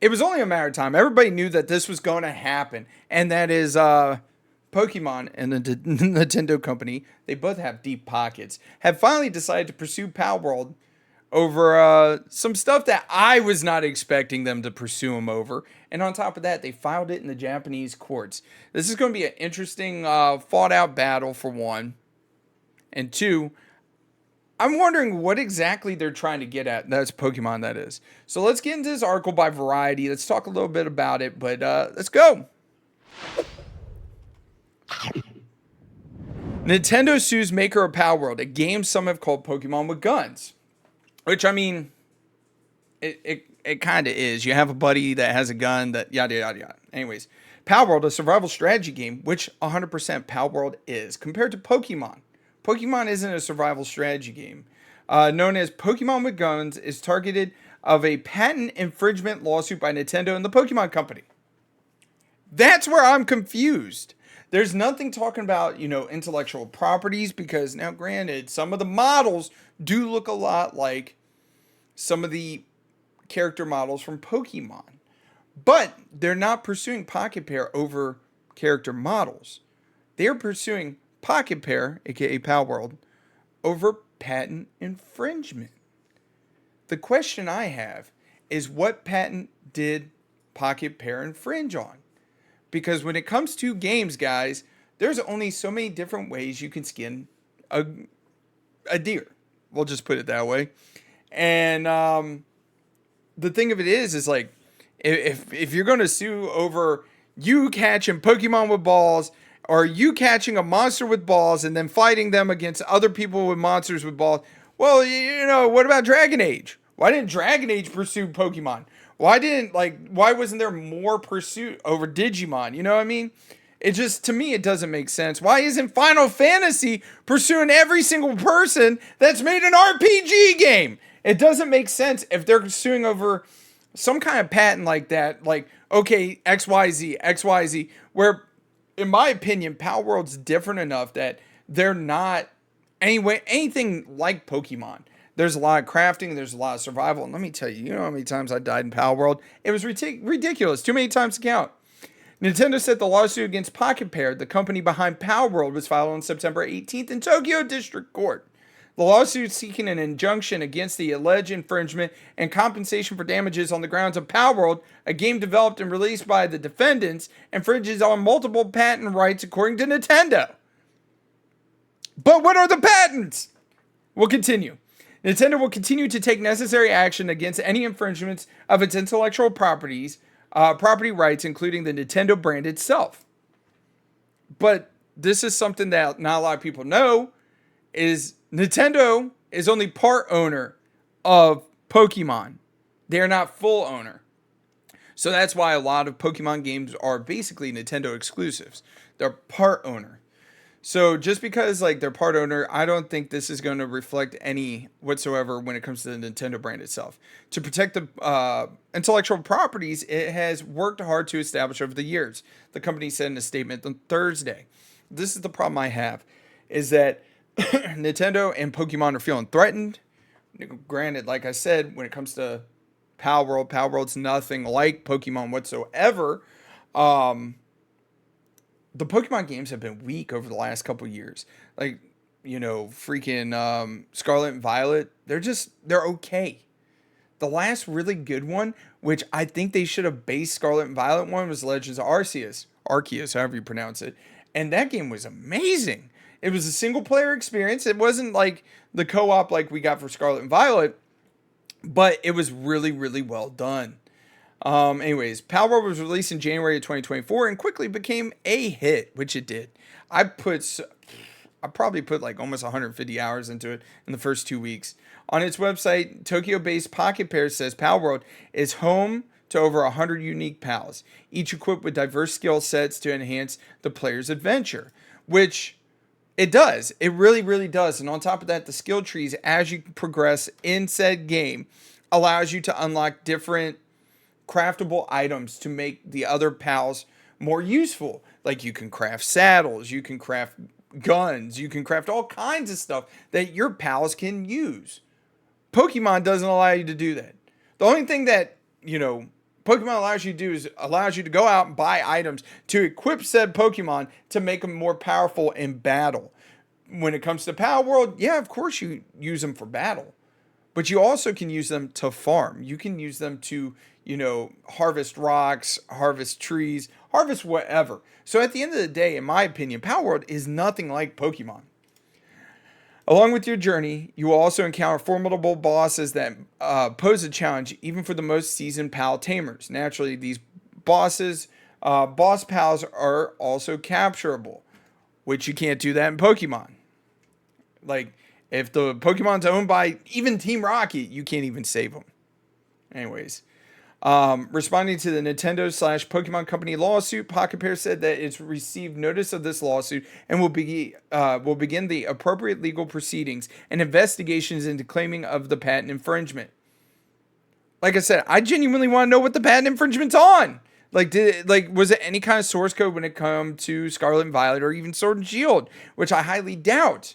it was only a matter of time. Everybody knew that this was going to happen, and that is Pokemon and the Nintendo company. They both have deep pockets. Have finally decided to pursue Palworld over some stuff that I was not expecting them to pursue him over. And on top of that, they filed it in the Japanese courts. This is going to be an interesting, fought out battle for one. And two, I'm wondering what exactly they're trying to get at. That's Pokemon, that is. So let's get into this article by Variety. Let's talk a little bit about it, but let's go. Nintendo sues maker of Palworld, a game some have called Pokemon with guns. Which, I mean, it kind of is. You have a buddy that has a gun that yada, yada, yada. Anyways, Palworld, a survival strategy game, which 100% Palworld is, compared to Pokemon. Pokemon isn't a survival strategy game. Known as Pokemon with Guns, is targeted of a patent infringement lawsuit by Nintendo and the Pokemon Company. That's where I'm confused. There's nothing talking about, intellectual properties because now, granted, some of the models do look a lot like some of the character models from Pokemon. But they're not pursuing Pocket Pair over character models. They're pursuing Pocket Pair, aka Palworld, over patent infringement. The question I have is what patent did Pocket Pair infringe on? Because when it comes to games, guys, there's only so many different ways you can skin a deer. We'll just put it that way. And the thing of it is like, if you're going to sue over you catching Pokemon with balls, or you catching a monster with balls and then fighting them against other people with monsters with balls, well, what about Dragon Age? Why didn't Dragon Age pursue Pokemon? Why wasn't there more pursuit over Digimon? You know what I mean? It just, to me, it doesn't make sense. Why isn't Final Fantasy pursuing every single person that's made an RPG game? It doesn't make sense if they're suing over some kind of patent like that. Like, okay, XYZ, where, in my opinion, Palworld's different enough that they're not anything like Pokemon. There's a lot of crafting, there's a lot of survival, and let me tell you, you know how many times I died in Palworld? It was ridiculous, too many times to count. Nintendo said the lawsuit against Pocket Pair, the company behind Palworld, was filed on September 18th in Tokyo District Court. The lawsuit seeking an injunction against the alleged infringement and compensation for damages on the grounds of Palworld, a game developed and released by the defendants, infringes on multiple patent rights according to Nintendo. But what are the patents? We'll continue. Nintendo will continue to take necessary action against any infringements of its intellectual property rights, including the Nintendo brand itself. But this is something that not a lot of people know, is Nintendo is only part owner of Pokemon. They are not full owner. So that's why a lot of Pokemon games are basically Nintendo exclusives. They're part owner. So just because they're part owner, I don't think this is going to reflect any whatsoever when it comes to the Nintendo brand itself. To protect the intellectual properties, it has worked hard to establish over the years. The company said in a statement on Thursday. This is the problem I have, is that Nintendo and Pokemon are feeling threatened. Granted, like I said, when it comes to Palworld's nothing like Pokemon whatsoever. The Pokemon games have been weak over the last couple years. Freaking Scarlet and Violet, they're okay. The last really good one, which I think they should have based Scarlet and Violet one, was Legends of Arceus, however you pronounce it. And that game was amazing. It was a single player experience. It wasn't like the co-op like we got for Scarlet and Violet, but it was really, really well done. Anyways, Palworld was released in January of 2024 and quickly became a hit, which it did. I probably put almost 150 hours into it in the first 2 weeks. On its website, Tokyo-based Pocket Pair says Palworld is home to over 100 unique pals, each equipped with diverse skill sets to enhance the player's adventure, which it does. It really, really does. And on top of that, the skill trees, as you progress in said game, allows you to unlock different craftable items to make the other pals more useful. Like you can craft saddles, you can craft guns, you can craft all kinds of stuff that your pals can use. Pokemon doesn't allow you to do that. The only thing that, Pokemon allows you to do is allows you to go out and buy items to equip said Pokemon to make them more powerful in battle. When it comes to Palworld, yeah, of course you use them for battle, but you also can use them to farm. You can use them to, harvest rocks, harvest trees, harvest whatever. So at the end of the day, in my opinion, Palworld is nothing like Pokemon. Along with your journey, you will also encounter formidable bosses that pose a challenge even for the most seasoned pal tamers. Naturally, these boss pals are also capturable, which you can't do that in Pokemon. Like, if the Pokemon's owned by even Team Rocket, you can't even save them. Anyways, responding to the Nintendo/Pokemon Company lawsuit, Pocket Pair said that it's received notice of this lawsuit and will begin the appropriate legal proceedings and investigations into claiming of the patent infringement. Like I said, I genuinely want to know what the patent infringement's on. Was it any kind of source code when it come to Scarlet and Violet or even Sword and Shield, which I highly doubt.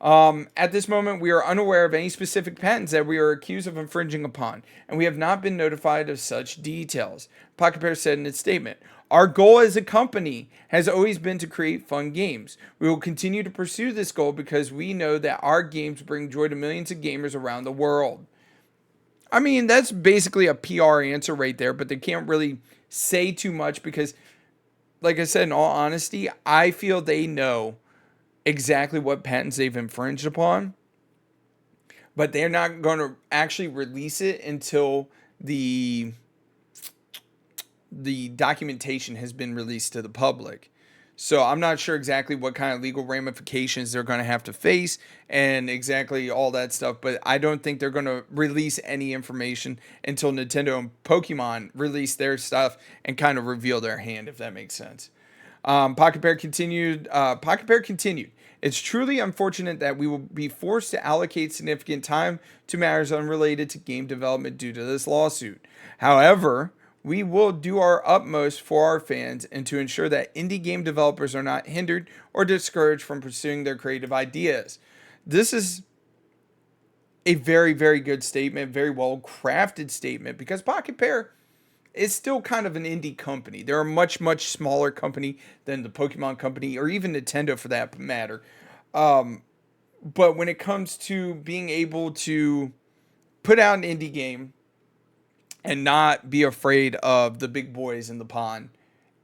At this moment, we are unaware of any specific patents that we are accused of infringing upon, and we have not been notified of such details. Pocket Pair said in its statement, "Our goal as a company has always been to create fun games. We will continue to pursue this goal because we know that our games bring joy to millions of gamers around the world." I mean, that's basically a PR answer right there, but they can't really say too much because, like I said, in all honesty, I feel they know exactly what patents they've infringed upon, but they're not going to actually release it until the documentation has been released to the public. So I'm not sure exactly what kind of legal ramifications they're going to have to face and exactly all that stuff, but I don't think they're going to release any information until Nintendo and Pokemon release their stuff and kind of reveal their hand, if that makes sense. Pocket Pair continued. It's truly unfortunate that we will be forced to allocate significant time to matters unrelated to game development due to this lawsuit. However, we will do our utmost for our fans and to ensure that indie game developers are not hindered or discouraged from pursuing their creative ideas. This is a very, very good statement, very well crafted statement, because Pocket Pair is still kind of an indie company. They're a much, much smaller company than the Pokemon Company or even Nintendo for that matter. But when it comes to being able to put out an indie game and not be afraid of the big boys in the pond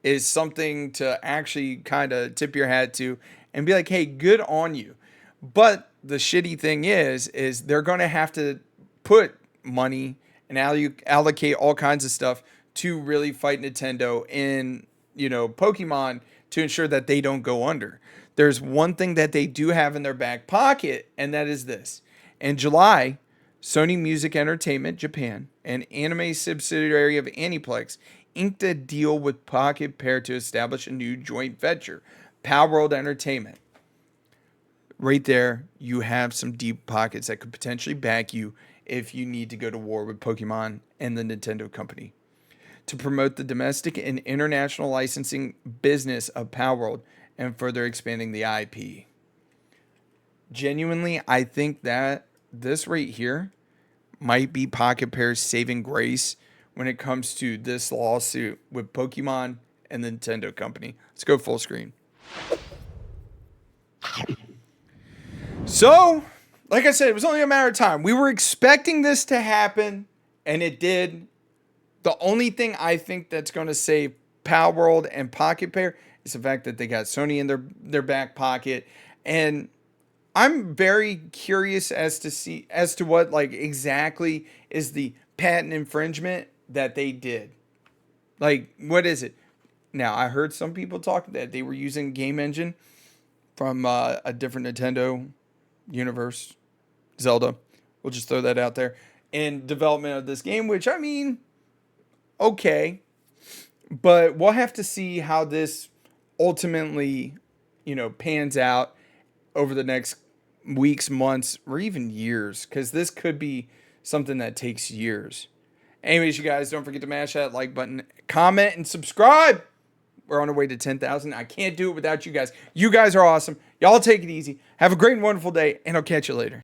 is something to actually kind of tip your hat to and be like, hey, good on you. But the shitty thing is they're going to have to put money and allocate all kinds of stuff to really fight Nintendo in, Pokemon to ensure that they don't go under. There's one thing that they do have in their back pocket, and that is this. In July, Sony Music Entertainment Japan, an anime subsidiary of Aniplex, inked a deal with Pocket Pair to establish a new joint venture, Palworld Entertainment. Right there, you have some deep pockets that could potentially back you if you need to go to war with Pokemon and the Nintendo company. To promote the domestic and international licensing business of Palworld and further expanding the IP. Genuinely, I think that this right here might be Pocket Pair's saving grace when it comes to this lawsuit with Pokemon and the Nintendo company. Let's go full screen. So, like I said, it was only a matter of time. We were expecting this to happen, and it did. The only thing I think that's going to save Palworld and Pocket Pair is the fact that they got Sony in their back pocket. And I'm very curious as to what exactly is the patent infringement that they did. What is it? Now, I heard some people talk that they were using game engine from a different Nintendo universe, Zelda. We'll just throw that out there. In development of this game, which, I mean, okay. But we'll have to see how this ultimately, pans out over the next weeks, months, or even years. Because this could be something that takes years. Anyways, you guys, don't forget to mash that like button, comment, and subscribe. We're on our way to 10,000. I can't do it without you guys. You guys are awesome. Y'all take it easy. Have a great and wonderful day, and I'll catch you later.